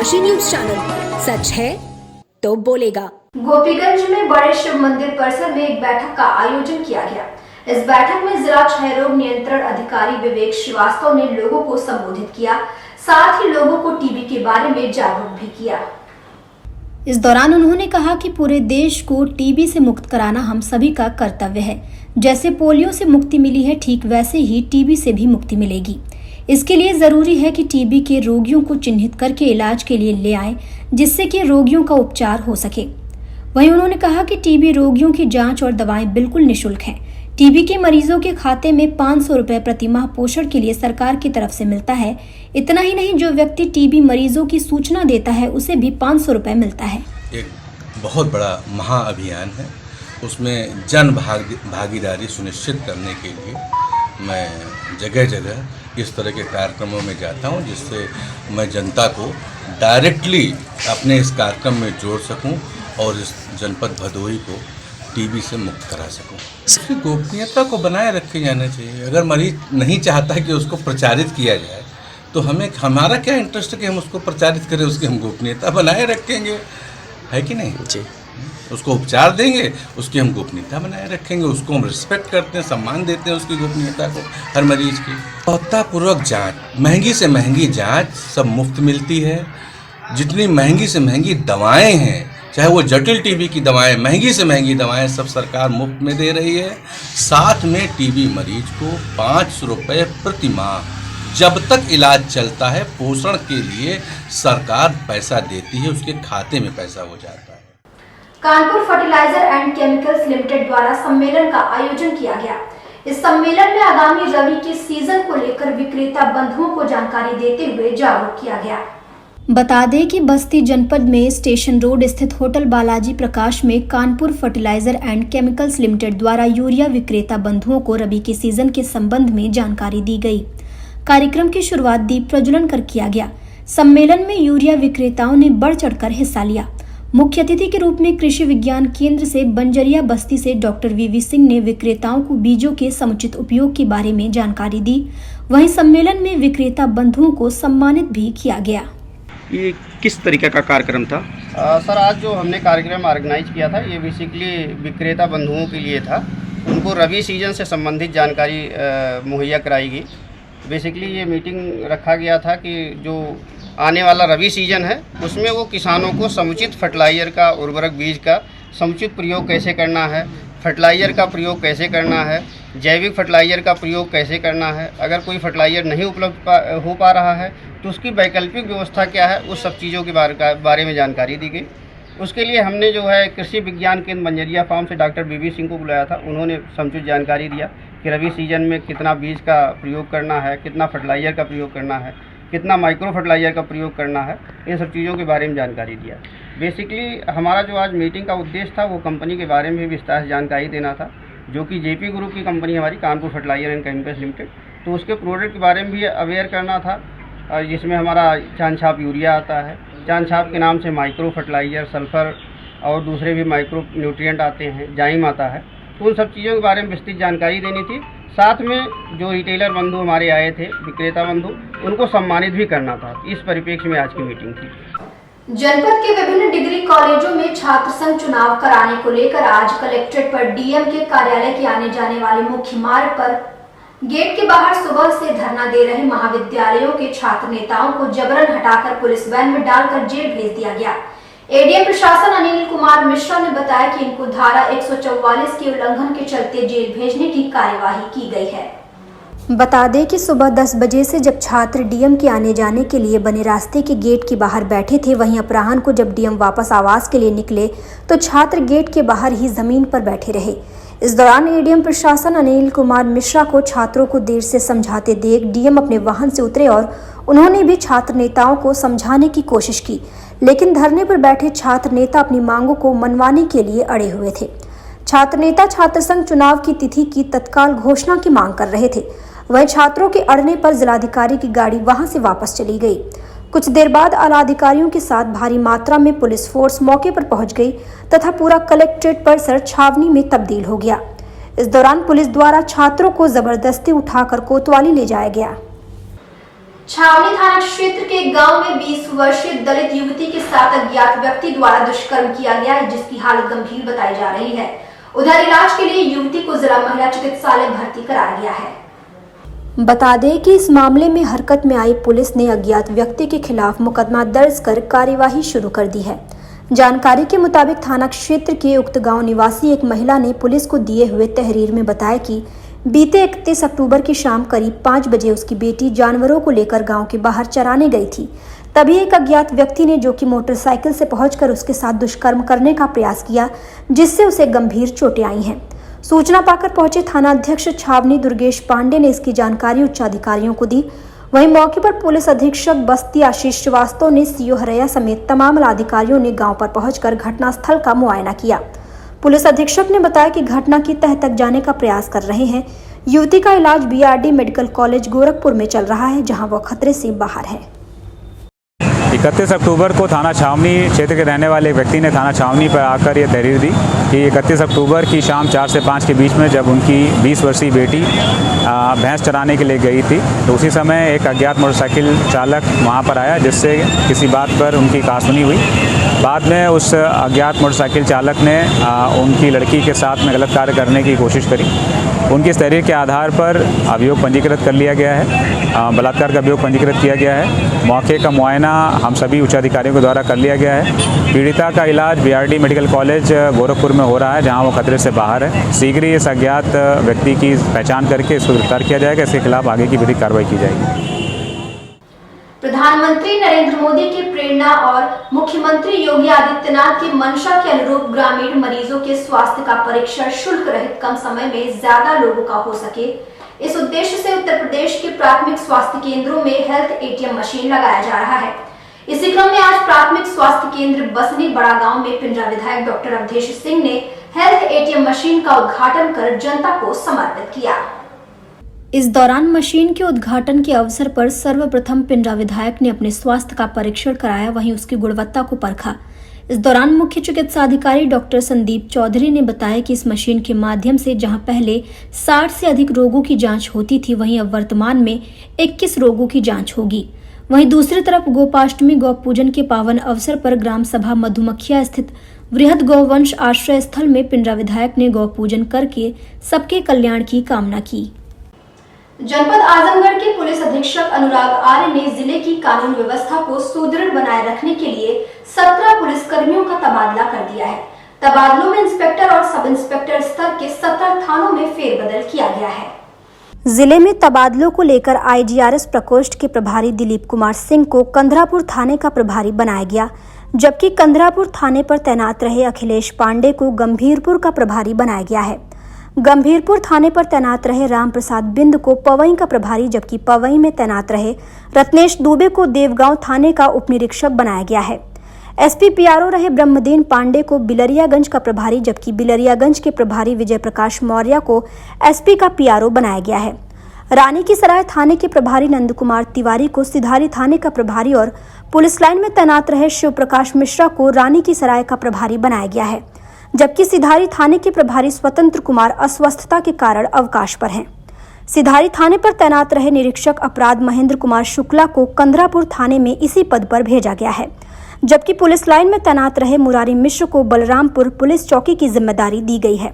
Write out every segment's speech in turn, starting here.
अविनाशी news channel, सच है तो बोलेगा। गोपीगंज में बड़े शिव मंदिर परिसर में एक बैठक का आयोजन किया गया। इस बैठक में जिला क्षय रोग नियंत्रण अधिकारी विवेक श्रीवास्तव ने लोगों को संबोधित किया, साथ ही लोगों को टीबी के बारे में जागरूक भी किया। इस दौरान उन्होंने कहा कि पूरे देश को टीबी से मुक्त कराना हम सभी का कर्तव्य है। जैसे पोलियो से मुक्ति मिली है, ठीक वैसे ही टीबी से भी मुक्ति मिलेगी। इसके लिए जरूरी है कि टीबी के रोगियों को चिन्हित करके इलाज के लिए ले आएं, जिससे कि रोगियों का उपचार हो सके। वहीं उन्होंने कहा कि टीबी रोगियों की जांच और दवाएं बिल्कुल निःशुल्क हैं। टीबी के मरीजों के खाते में 500 रुपए प्रति माह पोषण के लिए सरकार की तरफ से मिलता है। इतना ही नहीं, जो व्यक्ति टीबी मरीजों की सूचना देता है उसे भी 500 रुपए मिलता है। एक बहुत बड़ा महाअभियान है, उसमें जन भागीदारी सुनिश्चित करने के लिए मैं जगह जगह इस तरह के कार्यक्रमों में जाता हूं, जिससे मैं जनता को डायरेक्टली अपने इस कार्यक्रम में जोड़ सकूं और इस जनपद भदोही को टीबी से मुक्त करा सकूं। इसकी गोपनीयता को बनाए रखे जाना चाहिए। अगर मरीज नहीं चाहता कि उसको प्रचारित किया जाए तो हमारा क्या इंटरेस्ट है कि हम उसको प्रचारित करें, उसकी हम गोपनीयता बनाए रखेंगे, है कि नहीं जी। उसको उपचार देंगे, उसकी हम गोपनीयता बनाए रखेंगे, उसको हम रिस्पेक्ट करते हैं, सम्मान देते हैं उसकी गोपनीयता को, हर मरीज की। सतर्कतापूर्वक जांच, महंगी से महंगी जांच सब मुफ्त मिलती है। जितनी महंगी से महंगी दवाएं हैं, चाहे वो जटिल टीबी की दवाएं, महंगी से महंगी दवाएं सब सरकार मुफ्त में दे रही है। साथ में टीबी मरीज को 500 रुपये प्रति माह जब तक इलाज चलता है पोषण के लिए सरकार पैसा देती है, उसके खाते में पैसा हो जाता है। Kanpur fertilizer and chemicals limited द्वारा सम्मेलन का आयोजन किया गया। इस सम्मेलन में आगामी रबी के सीजन को लेकर विक्रेता बंधुओं को जानकारी देते हुए जागरूक किया गया। बता दें कि बस्ती जनपद में स्टेशन रोड स्थित होटल बालाजी प्रकाश में Kanpur fertilizer and chemicals limited द्वारा यूरिया विक्रेता बंधुओं को रबी के सीजन के संबंध में जानकारी दी गई। कार्यक्रम की शुरुआत दीप प्रज्वलन कर किया गया। सम्मेलन में यूरिया विक्रेताओं ने बढ़ चढ़कर हिस्सा लिया। मुख्य अतिथि के रूप में कृषि विज्ञान केंद्र से बंजरिया बस्ती से डॉक्टर वीवी सिंह ने विक्रेताओं को बीजों के समुचित उपयोग के बारे में जानकारी दी। वहीं सम्मेलन में विक्रेता बंधुओं को सम्मानित भी किया गया। ये किस तरीके का कार्यक्रम था? सर, आज जो हमने कार्यक्रम ऑर्गेनाइज किया था ये बेसिकली विक्रेता बंधुओं के लिए था। उनको रबी सीजन से संबंधित जानकारी मुहैया कराई गई। बेसिकली ये मीटिंग रखा गया था कि जो आने वाला रबी सीजन है उसमें वो किसानों को समुचित फर्टिलाइज़र का, उर्वरक बीज का समुचित प्रयोग कैसे करना है, फर्टिलाइज़र का प्रयोग कैसे करना है, जैविक फर्टिलाइज़र का प्रयोग कैसे करना है, अगर कोई फर्टिलाइज़र नहीं उपलब्ध हो पा रहा है तो उसकी वैकल्पिक व्यवस्था क्या है, उस सब चीज़ों के बारे में जानकारी दी गई। उसके लिए हमने जो है कृषि विज्ञान केंद्र बंजरिया फार्म से डॉक्टर वीवी सिंह को बुलाया था। उन्होंने समुचित जानकारी दिया कि रबी सीजन में कितना बीज का प्रयोग करना है, कितना फर्टिलाइज़र का प्रयोग करना है, कितना माइक्रो फर्टिलाइज़र का प्रयोग करना है, इन सब चीज़ों के बारे में जानकारी दिया। बेसिकली हमारा जो आज मीटिंग का उद्देश्य था वो कंपनी के बारे में विस्तार से जानकारी देना था, जो कि जेपी ग्रुप की कंपनी हमारी Kanpur fertilizer and chemicals limited. तो उसके प्रोडक्ट के बारे में भी अवेयर करना था, जिसमें हमारा चांद छाप यूरिया आता है, चांद छाप के नाम से माइक्रो फर्टिलाइज़र, सल्फ़र और दूसरे भी माइक्रो न्यूट्रिएंट आते हैं, जाइम आता है। तो उन सब चीज़ों के बारे में विस्तृत जानकारी देनी थी। साथ में जो रिटेलर बंधु हमारे आए थे, विक्रेता बंधु, उनको सम्मानित भी करना था। इस परिप्रेक्ष्य में आज की मीटिंग थी। जनपद के विभिन्न डिग्री कॉलेजों में छात्र संघ चुनाव कराने को लेकर आज कलेक्ट्रेट पर डीएम के कार्यालय के आने जाने वाले मुख्य मार्ग पर गेट के बाहर सुबह से धरना दे रहे महाविद्यालयों के छात्र नेताओं को जबरन हटाकर पुलिस वैन में डालकर जेल भेज दिया गया। एडीएम प्रशासन अनिल कुमार मिश्रा ने बताया कि इनको धारा 144 के उल्लंघन के चलते जेल भेजने की कार्यवाही की गई है। बता दें कि सुबह 10 बजे से जब छात्र डीएम के आने जाने के लिए बने रास्ते के गेट के बाहर बैठे थे, वहीं अपराह्न को जब डीएम वापस आवास के लिए निकले तो छात्र गेट के बाहर ही जमीन पर बैठे रहे। इस दौरान एडीएम प्रशासन अनिल कुमार मिश्रा को छात्रों को देर से समझाते देख डीएम अपने वाहन से उतरे और उन्होंने भी छात्र नेताओं को समझाने की कोशिश की, लेकिन धरने पर बैठे छात्र नेता अपनी मांगों को मनवाने के लिए अड़े हुए थे। छात्र नेता छात्र संघ चुनाव की तिथि की तत्काल घोषणा की मांग कर रहे थे। वहीं छात्रों के अड़ने पर जिलाधिकारी की गाड़ी वहां से वापस चली गई। कुछ देर बाद आला अधिकारियों के साथ भारी मात्रा में पुलिस फोर्स मौके पर पहुंच गई तथा पूरा कलेक्ट्रेट परिसर छावनी में तब्दील हो गया। इस दौरान पुलिस द्वारा छात्रों को जबरदस्ती उठाकर कोतवाली ले जाया गया। छावनी थाना क्षेत्र के गांव में 20 वर्षीय दलित युवती के साथ अज्ञात व्यक्ति द्वारा दुष्कर्म किया गया है, जिसकी हालत गंभीर बताई जा रही है। उधर इलाज के लिए युवती को जिला महिला चिकित्सालय भर्ती कराया गया है। बता दें कि इस मामले में हरकत में आई पुलिस ने अज्ञात व्यक्ति के खिलाफ मुकदमा दर्ज कर कार्यवाही शुरू कर दी है। जानकारी के मुताबिक थाना क्षेत्र के उक्त गांव निवासी एक महिला ने पुलिस को दिए हुए तहरीर में बताया कि बीते 31 अक्टूबर की शाम करीब 5 बजे उसकी बेटी जानवरों को लेकर गांव के बाहर चराने गई थी। तभी एक अज्ञात व्यक्ति ने, जो कि मोटरसाइकिल से पहुंचकर उसके साथ दुष्कर्म करने का प्रयास किया, जिससे उसे गंभीर चोटें आई हैं। सूचना पाकर पहुंचे थाना अध्यक्ष छावनी दुर्गेश पांडे ने इसकी जानकारी उच्च अधिकारियों को दी। वहीं मौके पर पुलिस अधीक्षक बस्ती आशीष श्रीवास्तव ने सीओ हरैया समेत तमाम अधिकारियों ने गांव पर पहुंचकर घटनास्थल का मुआयना किया। पुलिस अधीक्षक ने बताया कि घटना की तह तक जाने का प्रयास कर रहे हैं। युवती का इलाज बीआरडी मेडिकल कॉलेज गोरखपुर में चल रहा है, जहां वह खतरे से बाहर है। 31 अक्टूबर को थाना छावनी क्षेत्र के रहने वाले व्यक्ति ने थाना छावनी पर आकर यह तहरीर दी कि 31 अक्टूबर की शाम 4 से 5 के बीच में जब उनकी 20 वर्षीय बेटी भैंस चराने के लिए गई थी, तो उसी समय एक अज्ञात मोटरसाइकिल चालक वहां पर आया, जिससे किसी बात पर उनकी कहासुनी हुई। बाद में उस अज्ञात मोटरसाइकिल चालक ने उनकी लड़की के साथ में गलत कार्य करने की कोशिश करी। उनकी इस तहरीर के आधार पर अभियोग पंजीकृत कर लिया गया है, बलात्कार का अभियोग पंजीकृत किया गया है। मौके का मुआयना हम सभी उच्चाधिकारियों के द्वारा कर लिया गया है। पीड़िता का इलाज बीआरडी मेडिकल कॉलेज गोरखपुर में हो रहा है, जहां वो खतरे से बाहर है। शीघ्र ही इस अज्ञात व्यक्ति की पहचान करके इसको गिरफ्तार किया जाएगा। इसके खिलाफ आगे की विधिक कार्रवाई की जाएगी। प्रधानमंत्री नरेंद्र मोदी की प्रेरणा और मुख्यमंत्री योगी आदित्यनाथ की मंशा के अनुरूप ग्रामीण मरीजों के स्वास्थ्य का परीक्षण शुल्क रहित कम समय में ज्यादा लोगों का हो सके, इस उद्देश्य से उत्तर प्रदेश के प्राथमिक स्वास्थ्य केंद्रों में हेल्थ एटीएम मशीन लगाया जा रहा है। इसी क्रम में आज प्राथमिक स्वास्थ्य केंद्र बसनी बड़ा गांव में पिंडरा विधायक डॉक्टर अवधेश सिंह ने हेल्थ एटीएम मशीन का उद्घाटन कर जनता को समर्पित किया। इस दौरान मशीन के उद्घाटन के अवसर पर सर्वप्रथम पिंडरा विधायक ने अपने स्वास्थ्य का परीक्षण कराया, वहीं उसकी गुणवत्ता को परखा। इस दौरान मुख्य चिकित्सा अधिकारी डॉक्टर संदीप चौधरी ने बताया कि इस मशीन के माध्यम से जहां पहले 60 से अधिक रोगों की जांच होती थी, वहीं अब वर्तमान में 21 रोगों की जांच होगी। वहीं दूसरी तरफ गोपाष्टमी गौ पूजन के पावन अवसर पर ग्राम सभा मधुमक्खिया स्थित वृहद गौवंश आश्रय स्थल में पिंडरा विधायक ने गौ पूजन करके सबके कल्याण की कामना की। जनपद आजमगढ़ के पुलिस अधीक्षक अनुराग आर्य ने जिले की कानून व्यवस्था को सुदृढ़ बनाए रखने के लिए 17 पुलिसकर्मियों का तबादला कर दिया है। तबादलों में इंस्पेक्टर और सब इंस्पेक्टर स्तर के 17 थानों में फेरबदल किया गया है। जिले में तबादलों को लेकर आईजीआरएस प्रकोष्ठ के प्रभारी दिलीप कुमार सिंह को कंधरापुर थाने का प्रभारी बनाया गया, जबकि कंधरापुर थाने पर तैनात रहे अखिलेश पांडे को गंभीरपुर का प्रभारी बनाया गया है। गंभीरपुर थाने पर तैनात रहे राम प्रसाद बिंद को पवई का प्रभारी, जबकि पवई में तैनात रहे रत्नेश दुबे को देवगांव थाने का उप निरीक्षक बनाया गया है। एसपी पीआरओ रहे ब्रह्मदीन पांडे को बिलरियागंज का प्रभारी, जबकि बिलरियागंज के प्रभारी विजय प्रकाश मौर्य को एसपी का पीआरओ बनाया गया है। रानी की सराय थाने के प्रभारी नंद कुमार तिवारी को सिधारी थाने का प्रभारी और पुलिस लाइन में तैनात रहे शिव प्रकाश मिश्रा को रानी की सराय का प्रभारी बनाया गया है, जबकि सिधारी थाने के प्रभारी स्वतंत्र कुमार अस्वस्थता के कारण अवकाश पर हैं। सिधारी थाने पर तैनात रहे निरीक्षक अपराध महेंद्र कुमार शुक्ला को कंधरापुर थाने में इसी पद पर भेजा गया है, जबकि पुलिस लाइन में तैनात रहे मुरारी मिश्र को बलरामपुर पुलिस चौकी की जिम्मेदारी दी गई है।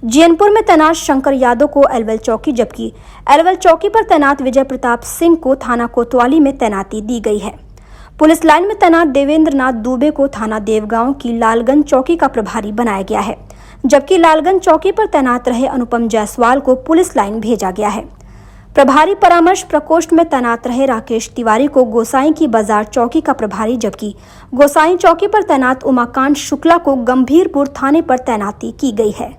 जीएनपुर में तैनात शंकर यादव को एलवेल चौकी, जबकि एलवेल चौकी पर तैनात विजय प्रताप सिंह को थाना कोतवाली में तैनाती दी गई है। पुलिस लाइन में तैनात देवेंद्र नाथ दुबे को थाना देवगांव की लालगंज चौकी का प्रभारी बनाया गया है, जबकि लालगंज चौकी पर तैनात रहे अनुपम जायसवाल को पुलिस लाइन भेजा गया है। प्रभारी परामर्श प्रकोष्ठ में तैनात रहे राकेश तिवारी को गोसाई की बाजार चौकी का प्रभारी, जबकि गोसाई चौकी पर तैनात उमाकांत शुक्ला को गंभीरपुर थाने पर तैनाती की गई है।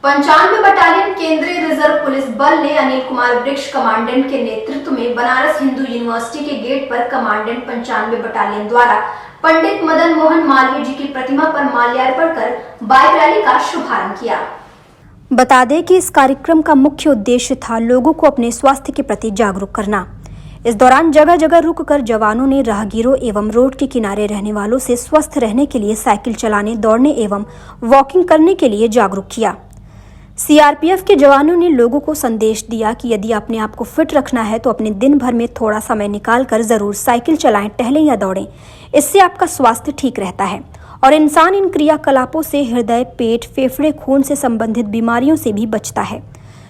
95 बटालियन केंद्रीय रिजर्व पुलिस बल ने अनिल कुमार वृक्ष कमांडेंट के नेतृत्व में बनारस हिंदू यूनिवर्सिटी के गेट पर कमांडेंट 95 बटालियन द्वारा पंडित मदन मोहन मालवीय जी की प्रतिमा पर माल्यार्पण कर बाइक रैली का शुभारंभ किया। बता दें कि इस कार्यक्रम का मुख्य उद्देश्य था लोगों को अपने स्वास्थ्य के प्रति जागरूक करना। इस दौरान जगह जगह रुककर जवानों ने राहगीरों एवं रोड के किनारे रहने वालों से स्वस्थ रहने के लिए साइकिल चलाने, दौड़ने एवं वॉकिंग करने के लिए जागरूक किया। सीआरपीएफ के जवानों ने लोगों को संदेश दिया कि यदि अपने आप को फिट रखना है तो अपने दिन भर में थोड़ा समय निकाल कर जरूर साइकिल चलाएं, टहलें या दौड़ें। इससे आपका स्वास्थ्य ठीक रहता है और इंसान इन क्रियाकलापों से हृदय, पेट, फेफड़े, खून से संबंधित बीमारियों से भी बचता है।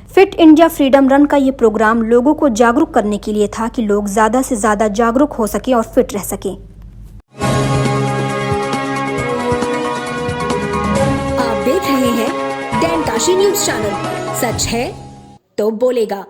फिट इंडिया फ्रीडम रन का ये प्रोग्राम लोगों को जागरूक करने के लिए था कि लोग ज्यादा से ज्यादा जागरूक हो सकें और फिट रह सकें। आप देख रहे हैं डैन काशी न्यूज चैनल। सच है तो बोलेगा।